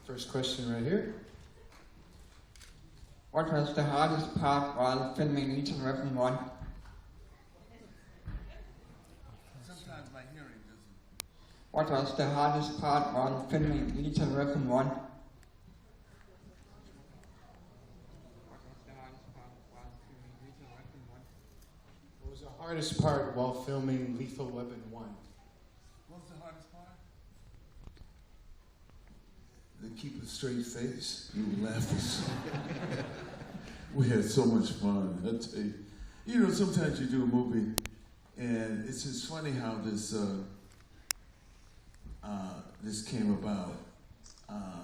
First question right here. What was the hardest part while filming Intervju 1? Sometimes my hearing doesn't. What was the hardest part while filming Intervju 1? What was the hardest part while filming Lethal Weapon 1? What was the hardest part? To keep a straight face. You were laughing. We had so much fun. I tell you. You know, sometimes you do a movie, and it's just funny how this this came about. I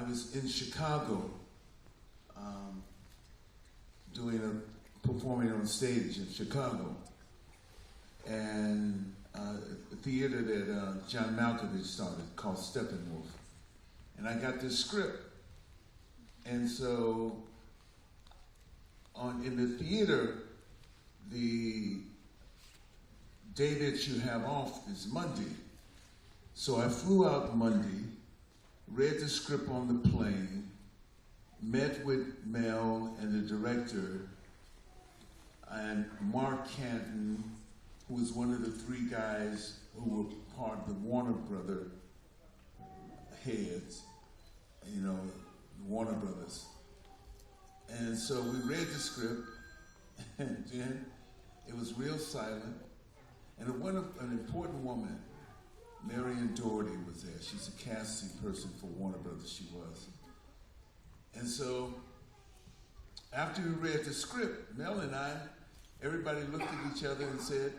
was in Chicago performing on stage in Chicago, and a theater that John Malkovich started called Steppenwolf. And I got this script. And so in the theater, the day that you have off is Monday. So I flew out Monday, read the script on the plane, met with Mel and the director, and Mark Canton, who was one of the three guys who were part of the Warner Brother heads, you know, the Warner Brothers. And so we read the script, and then it was real silent. And an important woman, Marion Doherty, was there. She's a casting person for Warner Brothers, she was. And so after we read the script, Mel and I, everybody looked at each other and said,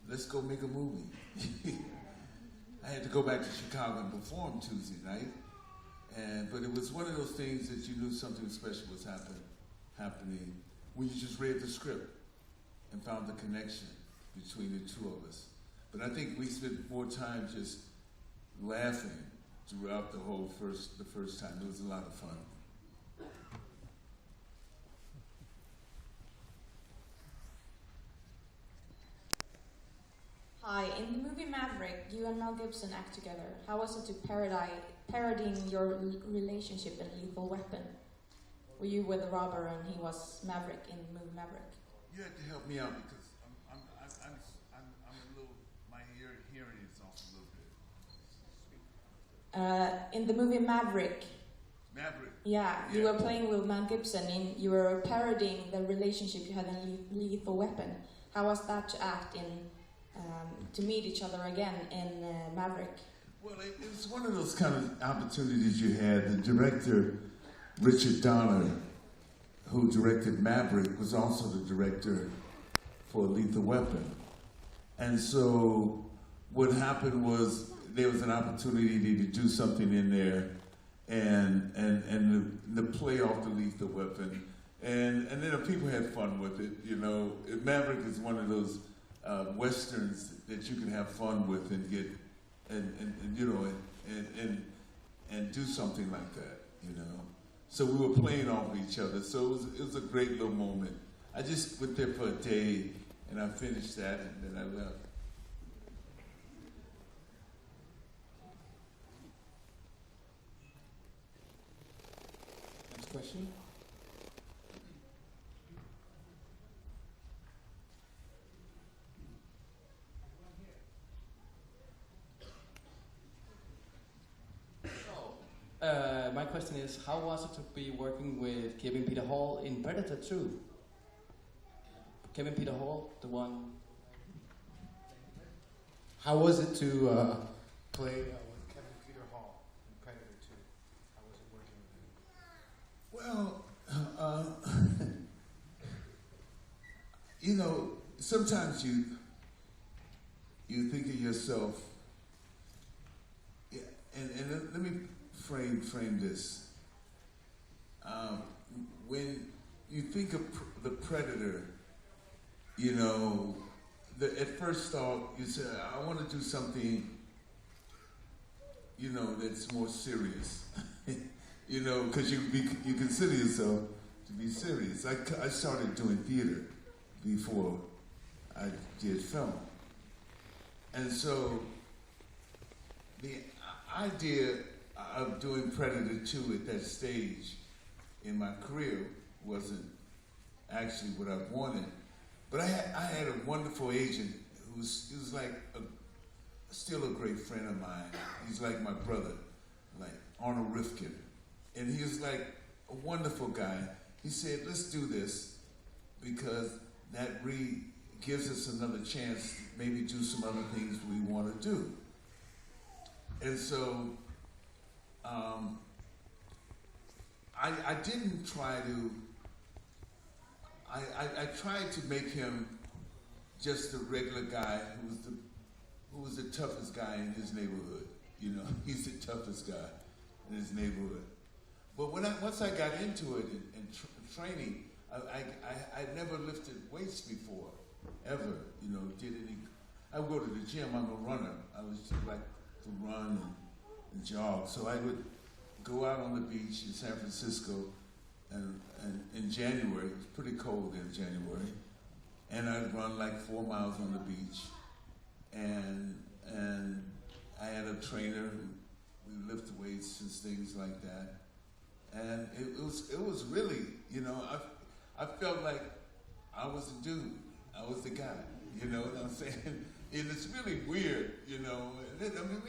let's go make a movie. I had to go back to Chicago and perform Tuesday night. But it was one of those things that you knew something special was happening when you just read the script and found the connection between the two of us. But I think we spent more time just laughing throughout the first time. It was a lot of fun. Hi, in the movie Maverick, you and Mel Gibson act together. How was it to parodying your relationship in Lethal Weapon? Were you with a robber and he was Maverick in the movie Maverick? You had to help me out because I'm a little, my hearing is off a little bit. In the movie Maverick. Maverick? Yeah, you were playing with Mel Gibson and you were parodying the relationship you had in Lethal Weapon. How was that to act in, to meet each other again in Maverick? Well, it was one of those kind of opportunities you had. The director, Richard Donner, who directed Maverick, was also the director for Lethal Weapon. And so what happened was there was an opportunity to do something in there and the play off the Lethal Weapon. And then the people had fun with it, you know. Maverick is one of those westerns that you can have fun with and get and do something like that, you know. So we were playing off each other. So it was a great little moment. I just went there for a day and I finished that and then I left. Next question. My question is, how was it to be working with Kevin Peter Hall in Predator 2? Kevin Peter Hall, the one... How was it to play with Kevin Peter Hall in Predator 2? How was it working with him? Well, you know, sometimes you think of yourself, yeah, and let me frame this. When you think of the Predator, you know, at first thought, you say, I want to do something, you know, that's more serious. You know, because you consider yourself to be serious. I started doing theater before I did film. And so the idea of doing Predator 2 at that stage in my career wasn't actually what I wanted. But I had a wonderful agent who was like still a great friend of mine. He's like my brother, like Arnold Rifkin. And he was like a wonderful guy. He said, let's do this because that gives us another chance to maybe do some other things we want to do. And so I didn't try to, I tried to make him just a regular guy who was the toughest guy in his neighborhood. You know, he's the toughest guy in his neighborhood. But once I got into it and training, I never lifted weights before, ever. You know, I would go to the gym. I'm a runner. I was just like to run and jog. So I would go out on the beach in San Francisco, and in January, it was pretty cold in January, and I'd run like 4 miles on the beach, and I had a trainer. We lift weights and things like that, and it was really, you know, I felt like I was the dude, I was the guy, you know what I'm saying? And it's really weird, you know. I mean,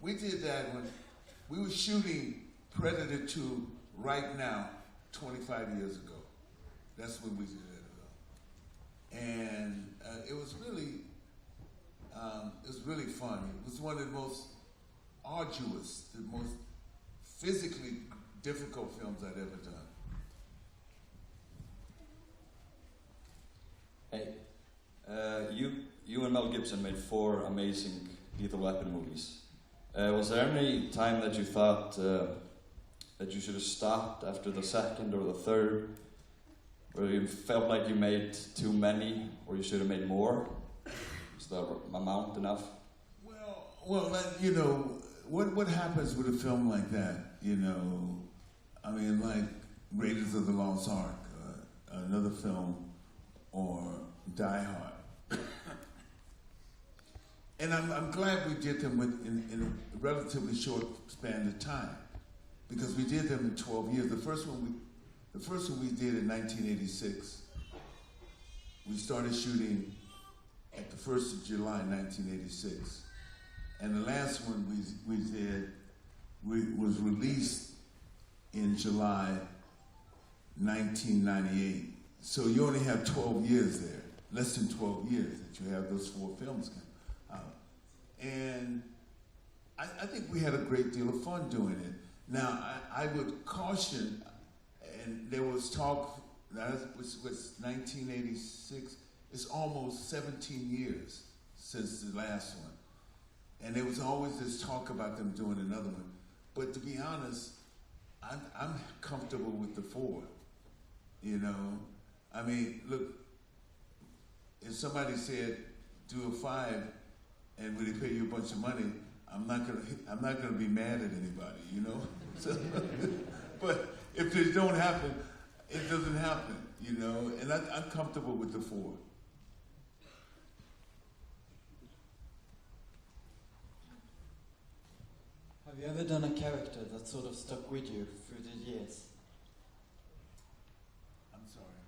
we did that when we were shooting Predator 2 right now, 25 years ago. That's when we did it. And it was really fun. It was one of the most arduous, the most physically difficult films I'd ever done. Hey, you and Mel Gibson made 4 amazing Lethal Weapon movies. Was there any time that you thought that you should have stopped after the second or the third, where you felt like you made too many, or you should have made more? Was the amount enough? Well, you know, what happens with a film like that? You know, I mean, like Raiders of the Lost Ark, another film, or Die Hard. And I'm glad we did them in a relatively short span of time, because we did them in 12 years. The first one we did in 1986. We started shooting at the 1st of July, 1986. And the last one we did was released in July 1998. So you only have 12 years there, less than 12 years that you have those 4 films out. And I think we had a great deal of fun doing it. Now, I would caution, and there was talk, that was 1986, it's almost 17 years since the last one. And there was always this talk about them doing another one. But to be honest, I'm comfortable with the 4, you know? I mean, look, if somebody said, do a 5, and when they pay you a bunch of money, I'm not gonna be mad at anybody, you know? So, but if they don't happen, it doesn't happen, you know? And I'm comfortable with the 4. Have you ever done a character that sort of stuck with you through the years? I'm sorry.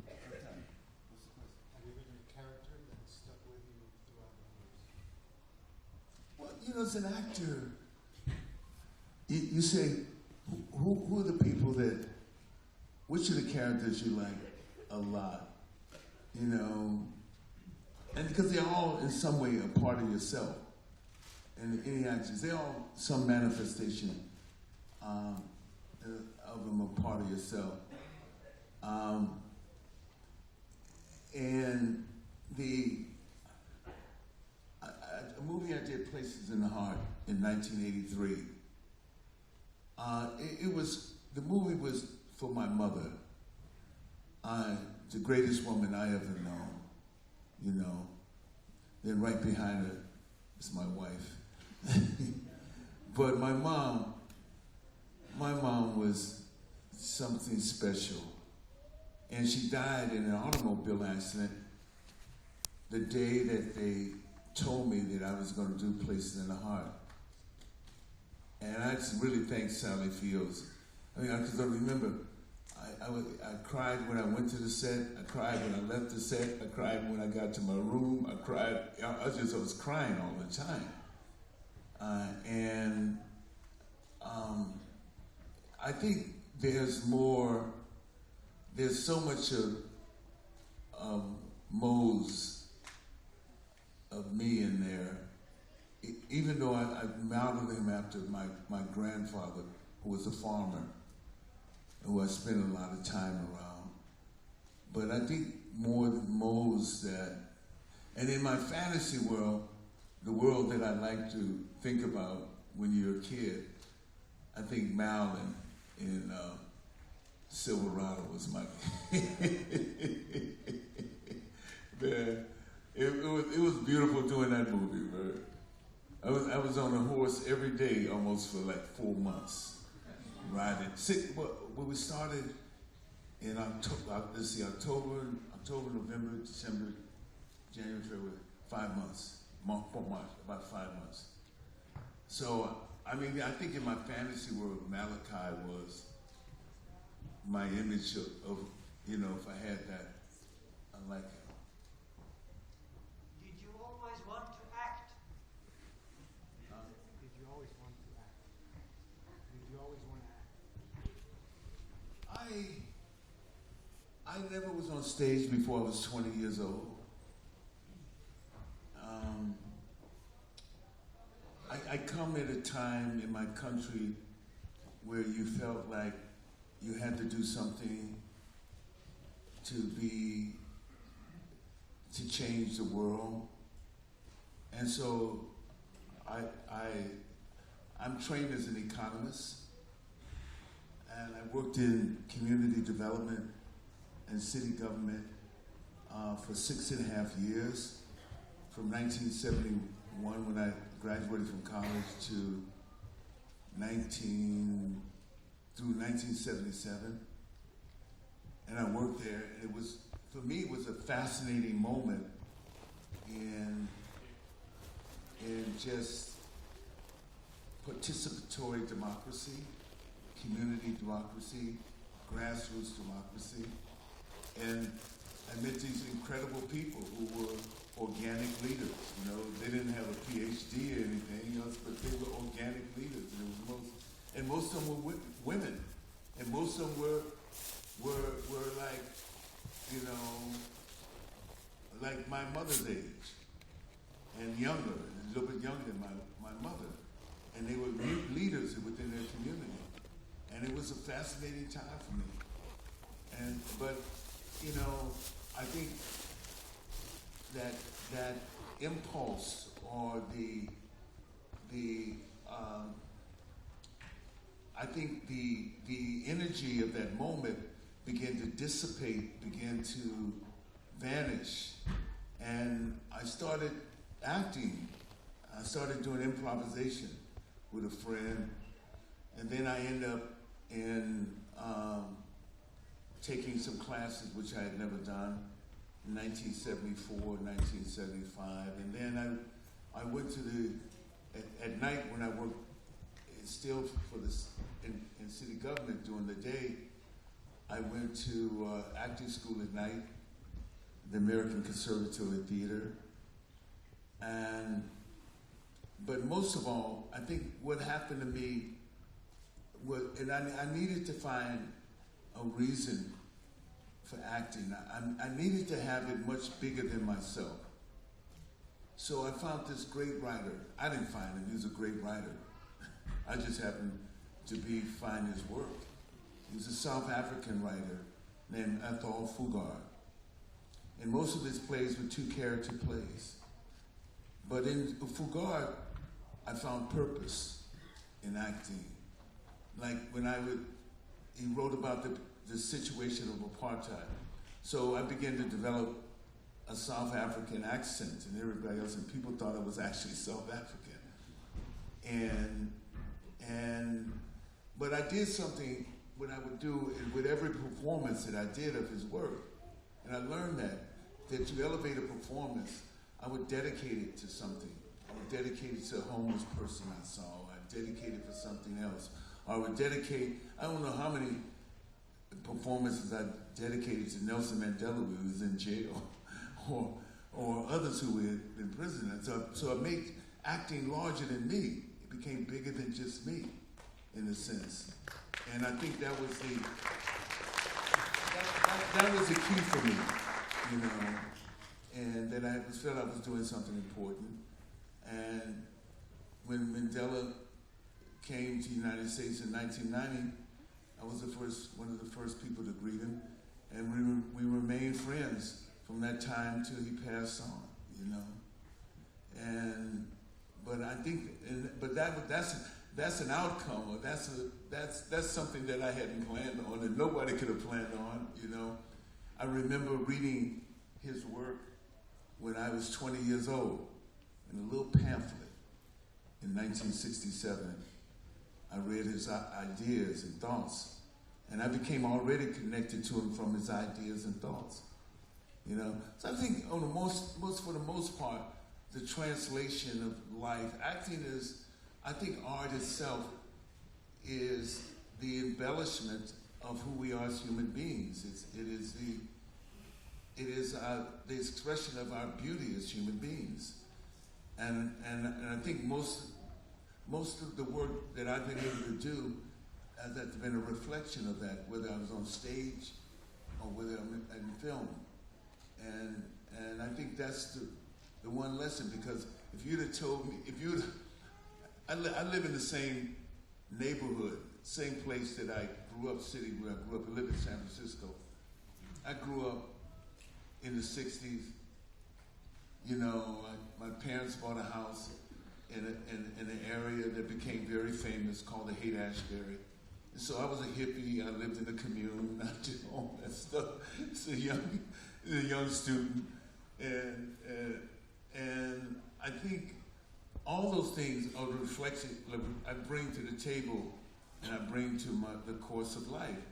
Have you ever done a character that stuck with you throughout the years? Well, you know, as an actor, you say, who are the people that, which are the characters you like a lot? You know, and because they're all in some way a part of yourself. And any actors, they're all some manifestation of them a part of yourself. And a movie I did, Places in the Heart, in 1983. The movie was for my mother, the greatest woman I ever known, you know. Then right behind her is my wife. But my mom was something special. And she died in an automobile accident the day that they told me that I was going to do Places in the Heart. And I just really thank Sally Fields. I mean, because I remember, I cried when I went to the set. I cried when I left the set. I cried when I got to my room. I cried. I was crying all the time. I think there's so much of Mo's, of me in there, even though I modeled him after my grandfather, who was a farmer, who I spent a lot of time around. But I think more than Mo's that, and in my fantasy world, the world that I like to think about when you're a kid, I think Mal in Silverado was my man. It was beautiful doing that movie, man. I was on a horse every day almost for like 4 months, riding. When we started in October, November, December, January, February, 5 months, March, about 5 months. So, I mean, I think in my fantasy world, Malachi was my image of if I had that, I like it. Did you always want to act? Did you always want to act? Did you always want to act? I never was on stage before I was 20 years old. I come at a time in my country where you felt like you had to do something to change the world. And so I'm trained as an economist, and I worked in community development and city government for 6.5 years, from 1971 when I graduated from college through 1977. And I worked there, and for me, it was a fascinating moment in just participatory democracy, community democracy, grassroots democracy. And I met these incredible people who were organic leaders. They didn't have a PhD or anything else, but they were organic leaders. And most of them were women, and most of them were like, like my mother's age, and younger, a little bit younger than my mother. And they were leaders within their community. And it was a fascinating time for me. But I think that impulse or I think the energy of that moment began to dissipate, began to vanish. And I started acting. I started doing improvisation with a friend. And then I ended up in taking some classes which I had never done in 1974, 1975. And then I went to at night when I worked still for this in city government during the day, I went to acting school at night, the American Conservatory Theater. But most of all, I think what happened to me was, and I needed to find a reason for acting. I needed to have it much bigger than myself. So I found this great writer. I didn't find him, he was a great writer. I just happened to find his work. He was a South African writer named Athol Fugard. And most of his plays were two-character plays. But in Fugard, I found purpose in acting. Like when he wrote about the situation of apartheid. So I began to develop a South African accent, and everybody else, and people thought I was actually South African. But I did something, what I would do with every performance that I did of his work. And I learned that to elevate a performance, I would dedicate it to something. I would dedicate it to a homeless person I saw. I'd dedicate it for something else. Or I would dedicate, I don't know how many performances I dedicated to Nelson Mandela when he was in jail, or others who were in prison. And so it made acting larger than me. It became bigger than just me, in a sense. And I think that was the key for me, you know. And that I felt I was doing something important. And when Mandela came to the United States in 1990, I was one of the first people to greet him, and we remained friends from that time till he passed on, you know. But I think, that's an outcome, or that's something that I hadn't planned on, and nobody could have planned on, you know. I remember reading his work when I was 20 years old in a little pamphlet in 1967. I read his ideas and thoughts, and I became already connected to him from his ideas and thoughts, you know. So I think for the most part, the translation of life, acting is, I think art itself is the embellishment of who we are as human beings. It is the expression of our beauty as human beings, and I think most of the work that I've been able to do has been a reflection of that, whether I was on stage or whether I'm in film, and I think that's the one lesson, because if you'd have told me, I live in the same neighborhood, same place that I grew up, city where I grew up. I live in San Francisco. I grew up in the 60s. You know, my parents bought a house in an area that became very famous called the Haight-Ashbury. And so I was a hippie. I lived in a commune. I did all that stuff. As a young student, and I think all those things are the reflection I bring to the table, and I bring to the course of life,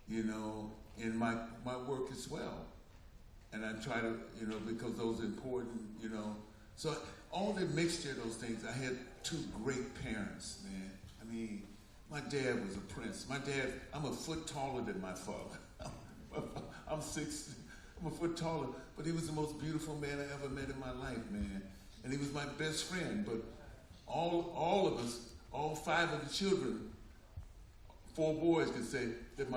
you know, in my work as well. And I try to, you know, because those are important, you know. So all the mixture of those things, I had two great parents, man. I mean, my dad was a prince. I'm a foot taller than my father. I'm a foot taller, but he was the most beautiful man I ever met in my life, man. And he was my best friend, but all of us, all five of the children, 4 boys could say that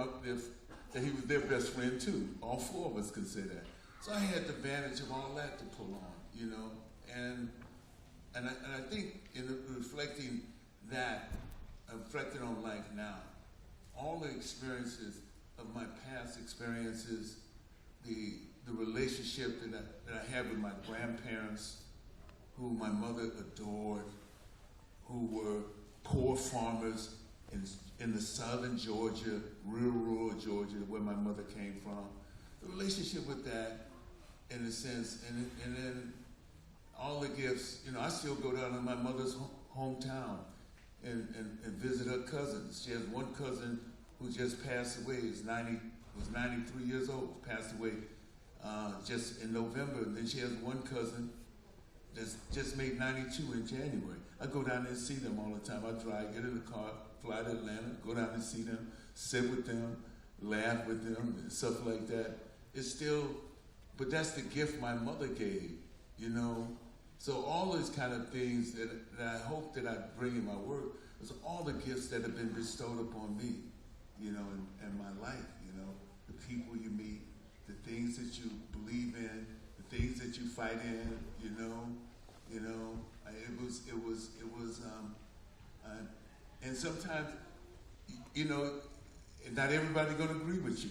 he was their best friend too. All 4 of us could say that. So I had the advantage of all that to pull on, you know. And I think in reflecting that, reflecting on life now, all the experiences of my past experiences, the relationship that I had with my grandparents, who my mother adored, who were poor farmers in the southern Georgia, rural Georgia, where my mother came from. The relationship with that, in a sense, and then all the gifts. You know, I still go down to my mother's hometown and visit her cousins. She has one cousin who just passed away. Was 93 years old. Passed away just in November. And then she has one cousin that's just made 92 in January. I go down there and see them all the time. I drive, get in the car, fly to Atlanta, go down and see them, sit with them, laugh with them, and stuff like that. It's still, but that's the gift my mother gave, you know. So all those kind of things that I hope that I bring in my work is all the gifts that have been bestowed upon me, you know, in my life, you know. The people you meet, the things that you believe in, the things that you fight in, you know. And sometimes, you know, not everybody's going to agree with you.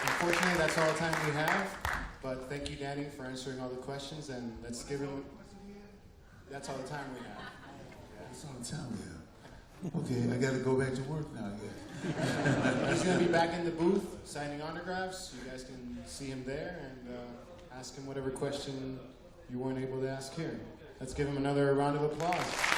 Unfortunately, that's all the time we have. But thank you, Danny, for answering all the questions. And let's give him. That's all the time we have. That's all the time we have. Okay, I got to go back to work now. Yeah. He's going to be back in the booth signing autographs. You guys can see him there and ask him whatever question you weren't able to ask here. Let's give him another round of applause.